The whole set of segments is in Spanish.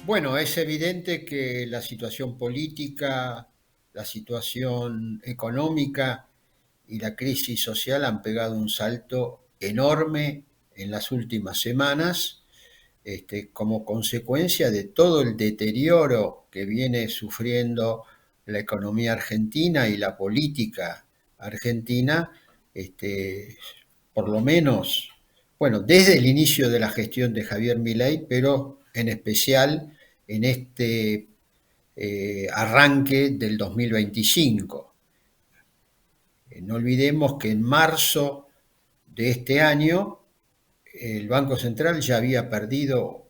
Bueno, es evidente que la situación política, la situación económica y la crisis social han pegado un salto enorme en las últimas semanas, como consecuencia de todo el deterioro que viene sufriendo la economía argentina y la política argentina, este, por lo menos, bueno, desde el inicio de la gestión de Javier Milei, pero en especial en este arranque del 2025. No olvidemos que en marzo de este año el Banco Central ya había perdido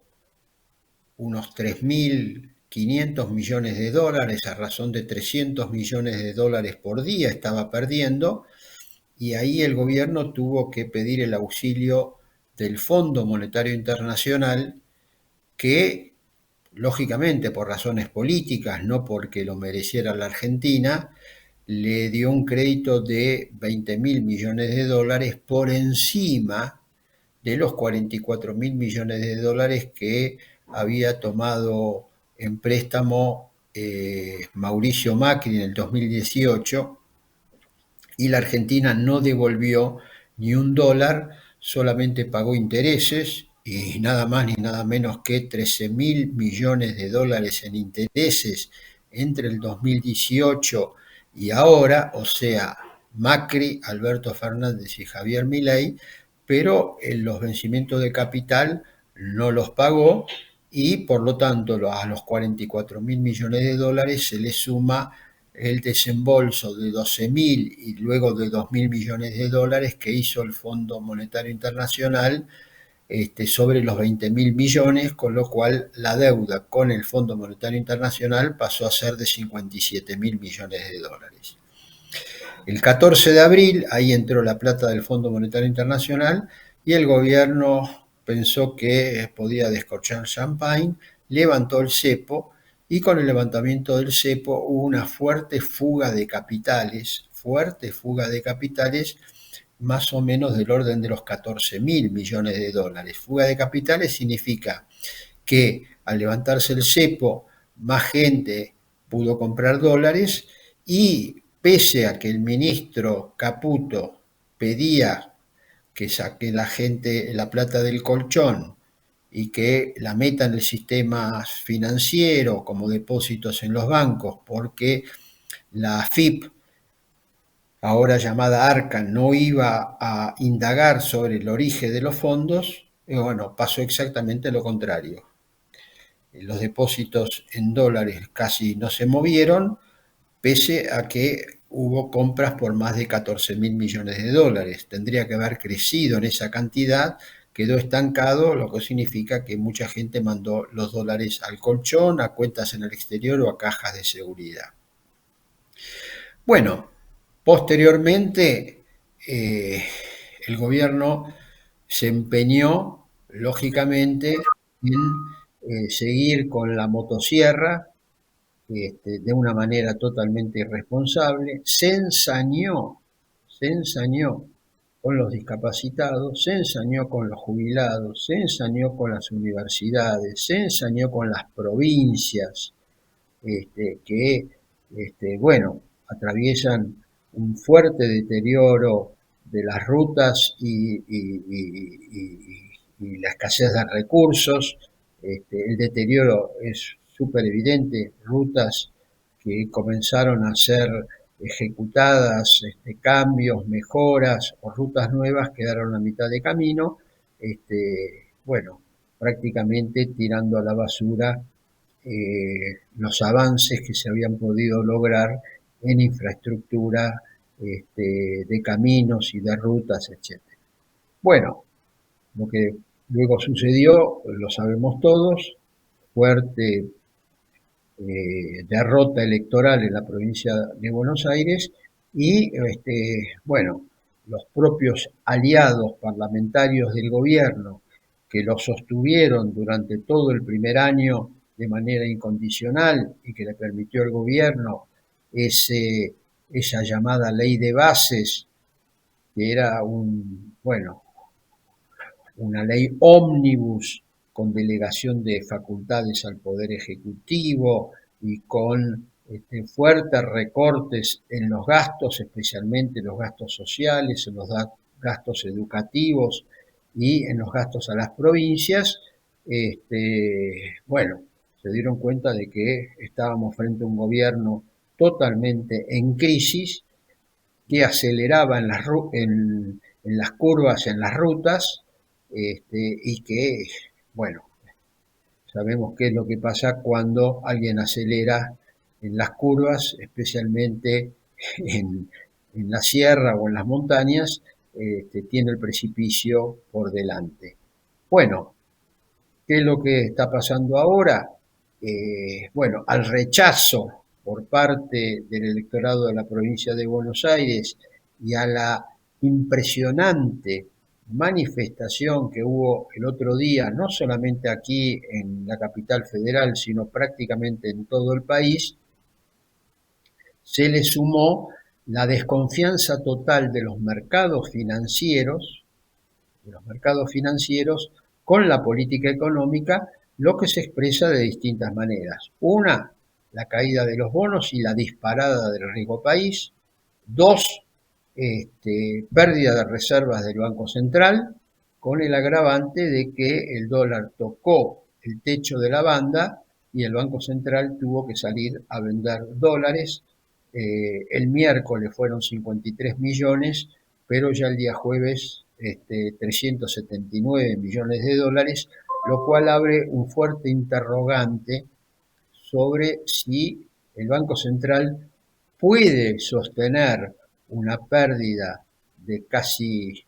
unos 3.500 millones de dólares, a razón de 300 millones de dólares por día estaba perdiendo, y ahí el gobierno tuvo que pedir el auxilio del Fondo Monetario Internacional, que lógicamente por razones políticas, no porque lo mereciera la Argentina, le dio un crédito de 20.000 millones de dólares por encima de los 44.000 millones de dólares que había tomado en préstamo Mauricio Macri en el 2018, y la Argentina no devolvió ni un dólar, solamente pagó intereses y nada más ni nada menos que 13.000 millones de dólares en intereses entre el 2018 y ahora, o sea, Macri, Alberto Fernández y Javier Milei, pero en los vencimientos de capital no los pagó, y por lo tanto a los 44.000 millones de dólares se le suma el desembolso de 12.000 y luego de 2.000 millones de dólares que hizo el Fondo Monetario Internacional sobre los 20.000 millones, con lo cual la deuda con el Fondo Monetario Internacional pasó a ser de 57.000 millones de dólares. El 14 de abril, ahí entró la plata del Fondo Monetario Internacional y el gobierno pensó que podía descorchar champagne, levantó el cepo, y con el levantamiento del cepo hubo una fuerte fuga de capitales, más o menos del orden de los 14.000 millones de dólares. Fuga de capitales significa que al levantarse el cepo, más gente pudo comprar dólares, y pese a que el ministro Caputo pedía que saque la gente la plata del colchón y que la meta en el sistema financiero como depósitos en los bancos, porque la AFIP, ahora llamada Arcan, no iba a indagar sobre el origen de los fondos, bueno, pasó exactamente lo contrario. Los depósitos en dólares casi no se movieron, pese a que hubo compras por más de 14.000 millones de dólares. Tendría que haber crecido en esa cantidad, quedó estancado, lo que significa que mucha gente mandó los dólares al colchón, a cuentas en el exterior o a cajas de seguridad. Bueno, posteriormente el gobierno se empeñó, lógicamente, en seguir con la motosierra, de una manera totalmente irresponsable. Se ensañó con los discapacitados, se ensañó con los jubilados, se ensañó con las universidades, se ensañó con las provincias, que, bueno, atraviesan un fuerte deterioro de las rutas y la escasez de recursos. El deterioro es súper evidente, rutas que comenzaron a ser ejecutadas, cambios, mejoras o rutas nuevas quedaron a mitad de camino, bueno, prácticamente tirando a la basura los avances que se habían podido lograr en infraestructura, de caminos y de rutas, etcétera. Bueno, lo que luego sucedió lo sabemos todos: fuerte derrota electoral en la provincia de Buenos Aires, y bueno, los propios aliados parlamentarios del gobierno que lo sostuvieron durante todo el primer año de manera incondicional y que le permitió al gobierno esa llamada ley de bases, que era bueno, una ley ómnibus con delegación de facultades al Poder Ejecutivo y con fuertes recortes en los gastos, especialmente los gastos sociales, en los gastos educativos y en los gastos a las provincias, bueno, se dieron cuenta de que estábamos frente a un gobierno totalmente en crisis, que aceleraba en las curvas, en las rutas, y que, bueno, sabemos qué es lo que pasa cuando alguien acelera en las curvas, especialmente en, en la sierra o en las montañas, tiene el precipicio por delante. Bueno, ¿qué es lo que está pasando ahora? Bueno, al rechazo por parte del electorado de la provincia de Buenos Aires y a la impresionante manifestación que hubo el otro día, no solamente aquí en la capital federal, sino prácticamente en todo el país, se le sumó la desconfianza total de los mercados financieros con la política económica, lo que se expresa de distintas maneras. Una, la caída de los bonos y la disparada del riesgo país. Dos, pérdida de reservas del Banco Central, con el agravante de que el dólar tocó el techo de la banda y el Banco Central tuvo que salir a vender dólares. El miércoles fueron 53 millones, pero ya el día jueves 379 millones de dólares, lo cual abre un fuerte interrogante sobre si el Banco Central puede sostener una pérdida de casi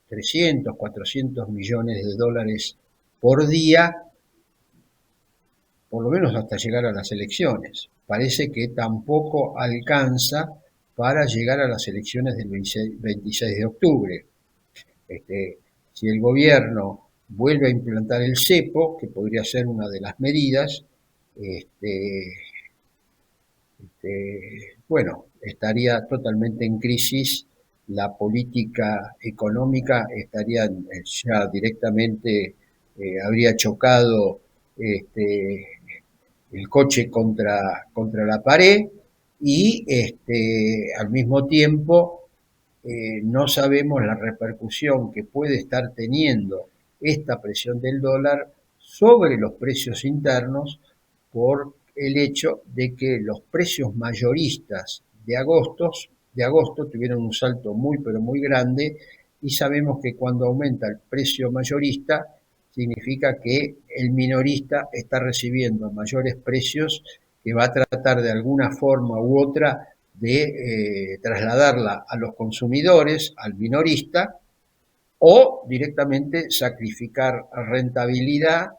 300, 400 millones de dólares por día, por lo menos hasta llegar a las elecciones. Parece que tampoco alcanza para llegar a las elecciones del 26 de octubre. Si el gobierno vuelve a implantar el cepo, que podría ser una de las medidas, bueno, estaría totalmente en crisis la política económica, estaría ya directamente, habría chocado el coche contra la pared y al mismo tiempo no sabemos la repercusión que puede estar teniendo esta presión del dólar sobre los precios internos por el hecho de que los precios mayoristas de agosto tuvieron un salto muy pero muy grande y sabemos que cuando aumenta el precio mayorista significa que el minorista está recibiendo mayores precios que va a tratar de alguna forma u otra de trasladarla a los consumidores, al minorista, o directamente sacrificar rentabilidad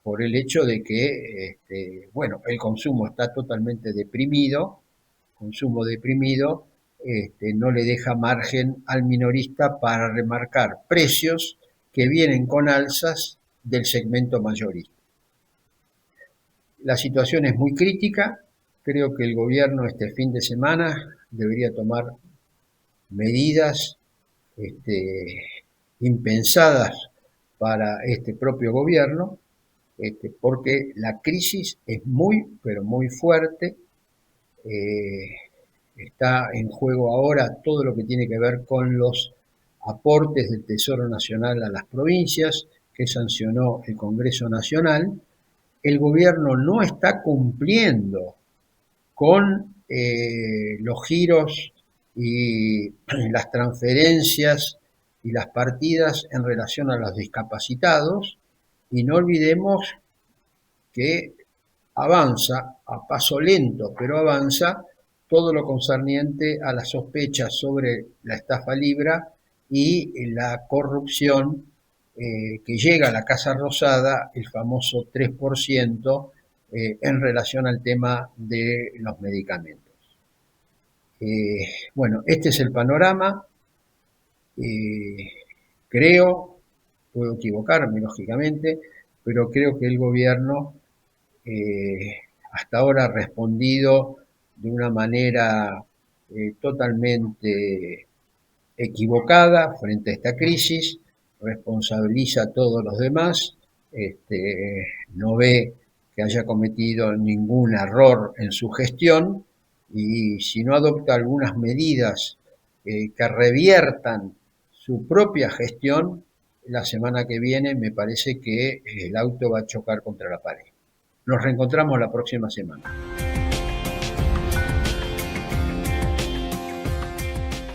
por el hecho de que, bueno, el consumo está totalmente deprimido, consumo deprimido, no le deja margen al minorista para remarcar precios que vienen con alzas del segmento mayorista. La situación es muy crítica, creo que el gobierno este fin de semana debería tomar medidas impensadas para este propio gobierno, porque la crisis es muy, pero muy fuerte. Está en juego ahora todo lo que tiene que ver con los aportes del Tesoro Nacional a las provincias que sancionó el Congreso Nacional. El gobierno no está cumpliendo con los giros y las transferencias y las partidas en relación a los discapacitados, y no olvidemos que avanza a paso lento, pero avanza todo lo concerniente a las sospechas sobre la estafa Libra y la corrupción que llega a la Casa Rosada, el famoso 3%, en relación al tema de los medicamentos. Bueno, este es el panorama. Eh, creo, puedo equivocarme lógicamente, pero creo que el gobierno hasta ahora ha respondido de una manera totalmente equivocada frente a esta crisis. responsabiliza a todos los demás, no ve que haya cometido ningún error en su gestión y si no adopta algunas medidas que reviertan su propia gestión, la semana que viene me parece que el auto va a chocar contra la pared. Nos reencontramos la próxima semana.